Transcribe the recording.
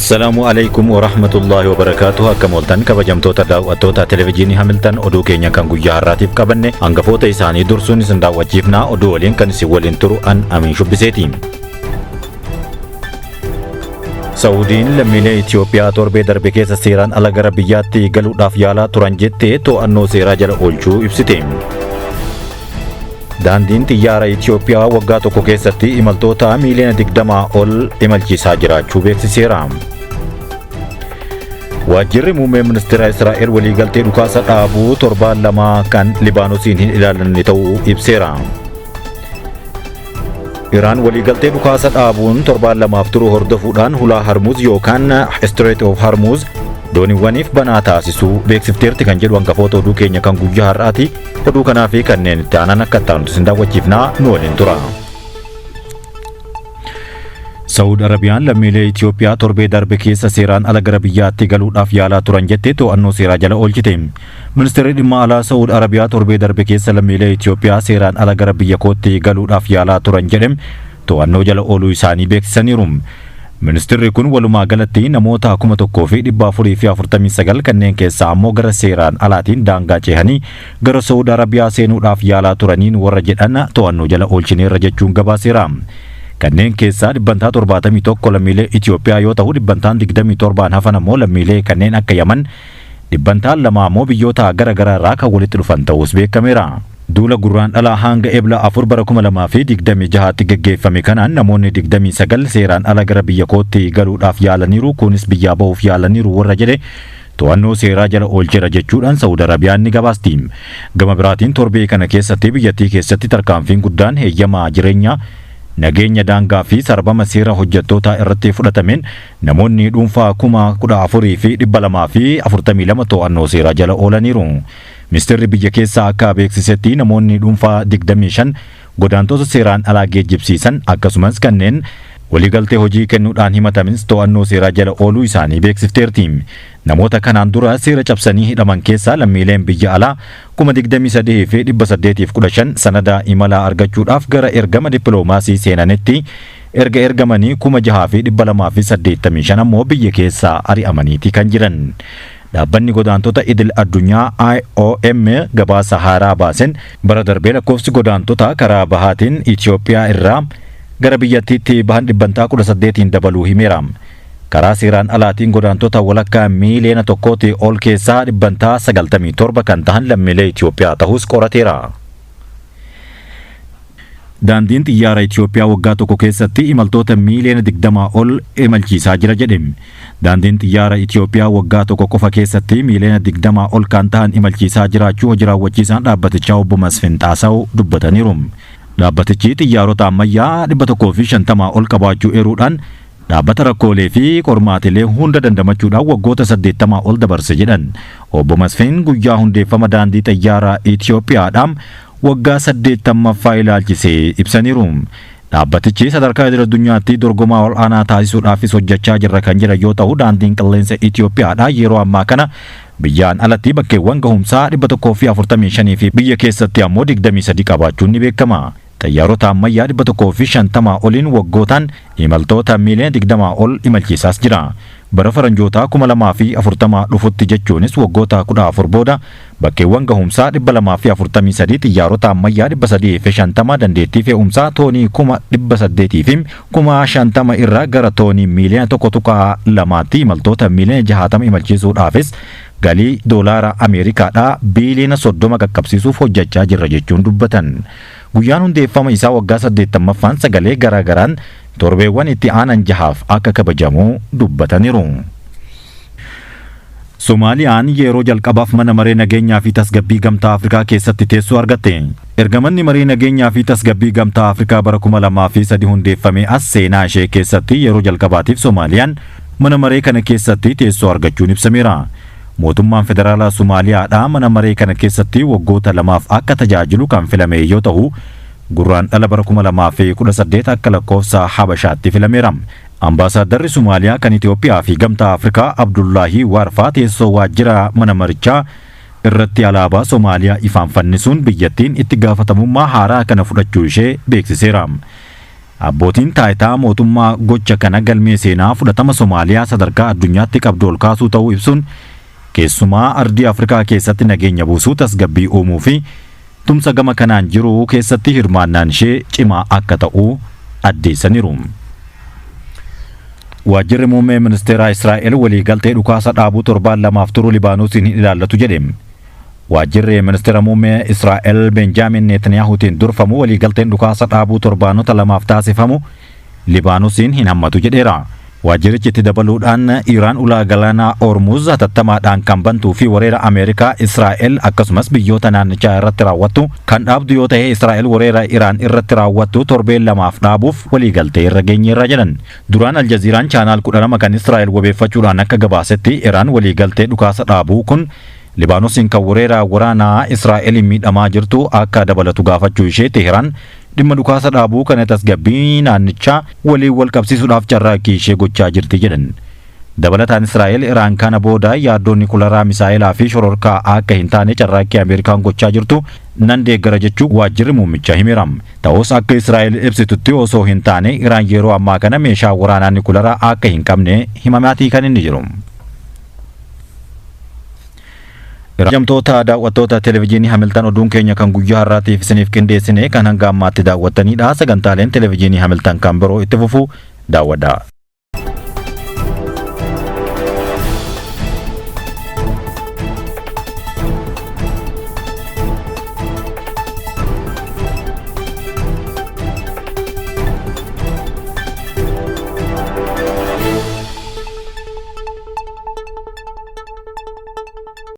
Assalaamu alaykum wa rahmatullahi wa barakatuh. Akkam oltan kabajamtoota daawwattoota televezyiinii Hamilton oduu keenya kan guyyaa har'aatiif qabanne hangafoota isaanii dursuun isin daawwachiifnaa oduu waliin kan isin waliin turu an Amiin Shubbiseeti. Saudiin lammiilee Itoophiyaa torbee darbe keessa seeraan ala gara biyyaatti galuudhaaf yaalaa turan jettee to'annoo seeraa jala oolchuu ibsite. Daandiin xiyyaara Itoophiyaa waggaa tokko keessatti imaltoota miiliyoona 20 ol imalchiisaa jiraachuu beeksiseera. Waajjirri muummee ministeera Israa'el waliigaltee dhukaasa dhaabuu torbaan lama kan Libaanoosiin hin ilaalanne ta'uu ibseera. Iraan waliigaltee dhukaasa dhaabuun torbaan lamaaf turu hordofuudhaan hulaa Harmuz yookaan Strait of Hormuz dooniiwwaniif banaa taasisuu beeksifteerti kan jedhu hangafoota oduu keenya kan guyyaa har'aati. Oduu kanaa fi kanneen itti aanan akka ta'anutti isin daawwachiifnaa nu waliin tura. Saudi Arabiyaan lammiilee Itoophiyaa torbee darbe keessa seeraan ala gara biyyaatti galuudhaaf yaalaa turan jettee to'annoo seeraa jala oolchite. Ministeerri dhimma alaa Saudi Arabiyaa torbee darbe keessa lammiilee Itoophiyaa seeraan ala gara biyya kootti galuudhaaf yaalaa turan jedhem to'annoo jala ooluu isaanii beeksisaniiru. Ministeerri kun walumaa galatti namoota 1449 kanneen keessaa ammoo gara seeraan alaatiin daangaa ceehanii gara Saudi Arabiyaa seenuudhaaf yaalaa turaniin warra jedhan to'annoo jala oolchineerra jechuun gabaaseera. Kanneen keessaa 71 lammiilee Itoophiyaa yoo ta'u 27 hafan ammoo lammiilee kanneen akka Yaman 200 ammoo biyyoota gara garaa irraa kan walitti dhufan ta'us beekameera. Duula gurraan dhalaa hanga ebla 4 bara 2026tti gaggeeffame kanaan namoonni 29 seeraan ala gara biyya kootti galuudhaaf yaalaniiru kunis biyyaa bahuuf yaalaniiru warra jedhe to'annoo seeraa jala oolcheera jechuudhaan Saudi Arabiyaan ni gabaasti. Gama biraatiin torbee kana keessatti biyyattii keessatti tarkaanfiin guddaan heeyyamaa jireenyaa nageenya daangaa fi sarbama seera hojjettootaa irratti fudhatameen namoonni dhuunfaa 14,242 to'annoo seeraa jala oolaniiru. Ministeerri biyya keessaa akka beeksisetti namoonni dhuunfaa 25 godaantota seeraan alaa geejjibsiisan akkasumas kanneen waliigaltee hojii kennuudhaan himatanis to'annoo seeraa jala ooluu isaanii beeksifteerti. Namoota kanaan dura seera cabsanii hidhaman keessaa lammiileen biyya alaa 23,815 sanada imalaa argachuudhaaf gara ergama dippiloomaasii seenanitti erga ergamanii 6,285 ammoo biyya keessaa ari'amaniiti kan jiran. Dhaabbanni godaantota idil addunyaa IOM gabaasa haaraa baasen bara darbee lakkoofsi godaantota karaa bahaatiin Itoophiyaa irraa gara biyyattiitti bahan 18% dabaluu himeera. Karaa seeraan alaatiin godaantota walakkaa miiliyoona tokkooti ol keessaa 97 kan tahan lammiilee Itoophiyaa ta'us qorateera. Daandiin xiyyaara Itoophiyaa waggaa tokko keessatti imaltoota miiliyoona 20 ol imalchiisaa jira jedhame. Daandiin xiyyaara Itoophiyaa waggaa tokko qofa keessatti miiliyoona 20 ol kan tahan imalchiisaa jiraachuu hojii raawwachiisaan dhaabbatichaa obbo Masfin Xaasaw dubbataniiru. Dhaabbatichi xiyyaarota ammayyaa 150 ol qabaachuu eeruudhaan dhaabbata rakkoolee fi qormaatilee hunda dandamachuudhaan waggoota 80 ol dabarse jedhan. Obbo Masfin guyyaa hundeeffama daandii xiyyaara Itoophiyaadhaan waggaa 80ffaa ilaalchisee ibsaniiru. Dhaabbatichi sadarkaa idil addunyaatti dorgomaa ol aanaa taasisuudhaafis hojjechaa jirra kan jedhan yoo ta'u daandiin qilleensa Itoophiyaadhaa yeroo ammaa kana biyyaan alatti bakkeewwan gahumsaa 145 fi biyya keessatti ammoo 23 qabaachuun ni beekama. Xiyyaarota ammayyaa 150 oliin waggootaan imaltoota miiliyoona 20 ol imalchiisaas jira. Bara faranjootaa 2040 dhufutti jechuunis waggoota 14 booda bakkeewwan gahumsaa 243 xiyyaarota ammayyaa 350 dandeettii fe'umsaa toonii 800 fi 50 irraa gara toonii miiliyoona 1.2tti imaltoota miiliyoona 60 imalchiisuudhaafis galii doolaara Ameerikaadhaa biiliyoona 30 qaqqabsiisuuf hojjechaa jirra jechuun dubbatan. Guyyaan hundeeffama isaa waggaa 80ffaan sagalee garaagaraan torbeewwan itti aanan 6 akka kabajamu dubbataniiru. Soomaaliyaan yeroo jalqabaaf mana maree nageenyaa fi tasgabbii gamtaa Afrikaa keessatti teessoo argatte. Ergamanni maree nageenyaa fi tasgabbii gamtaa Afrikaa bara 2003 hundeeffame as seenaa ishee keessatti yeroo jalqabaatiif Soomaaliyaan mana maree kana keessatti teessoo argachuun ibsameera. Mootummaan federaalaa Somaaliyaadhaa mana maree kana keessatti waggoota 2 akka tajaajilu kan filame yoo ta'u gurraan dhala bara 2018 akka lakkoofsa Habashaatti filameera. Ambaasaaddarri Somaaliyaa kan Itoophiyaa fi gamtaa Afrikaa Abdullaahi Warfaa teessoo waajjira mana marichaa irratti alaabaa Somaaliyaa ifaan fannisuun biyyattiin itti gaafatamummaa haaraa kana fudhachuu ishee beeksiseera. Abbootiin taayitaa mootummaa gocha kana galmee seenaa fudhatama Somaaliyaa sadarkaa addunyaatti qabdu ol kaasuu ta'uu ibsuun keessumaa ardii Afrikaa keessatti nageenya buusuu tasgabbii uumuu fi tumsa gama kanaan jiru keessatti hirmaannaan ishee cimaa akka ta'u addeessaniiru. Waajjirri muummee ministeeraa Israa'el waliigaltee dhukaasa dhaabuu torbaan lamaaf turu Libaanoosiin hin ilaallatu jedhe. Waajjirri ministeera muummee Israa'el Benjaamin Netaniyaahuutiin durfamu waliigalteen dhukaasa dhaabuu torbaanota lamaaf taasifamu Libaanoosiin hin hammatu jedheera. Waajjirichi itti dabaluudhaan Iraan ulaa galaanaa Ormuz hatattamaadhaan kan bantuu fi weerara Ameerikaa Israa'el akkasumas biyyoota naannichaa irratti raawwattu kan dhaabdu yoo ta'e Israa'el weerara Iraan irratti raawwattu torbeen lamaaf dhaabuuf waliigaltee irra geenyeerra jedhan. Duraan Aljaziiraan chaanaal 12 kan Israa'el wabeeffachuudhaan akka gabaasetti Iraan waliigaltee dhukaasa dhaabuu kun Libaanoosiin kan weerara waraanaa Israa'el miidhamaa jirtu akka dabalatu gaafachuu ishee Teheraan dhimma dhukaasa dhaabuu kana tasgabbii naannichaa waliin wal qabsiisuudhaaf carraaqqii ishee gochaa jirti jedhan. Dabalataan Israa'el Iraan kana booda yaaddoo Nikuleeraa misaa'ilaa fi shororkaa akka hin taane carraaqqii Ameerikaan gochaa jirtu nan deeggara jechuu waajjirri muummichaa himeera. Ta'us akka Israa'el ibsitutti osoo hin taane Iraan yeroo ammaa kana meeshaa waraanaa Nikuleeraa akka hin qabne himamaatii kan inni jiru. Jamtoota daawwattoota televezyiinii Hamilton oduun keenya kan guyyaa har'aatiif isiniif qindeessine kan hanga ammaatti daawwattanidha. Sagantaaleen televezyiinii Hamilton kan biroo itti fufu daawwadhaa.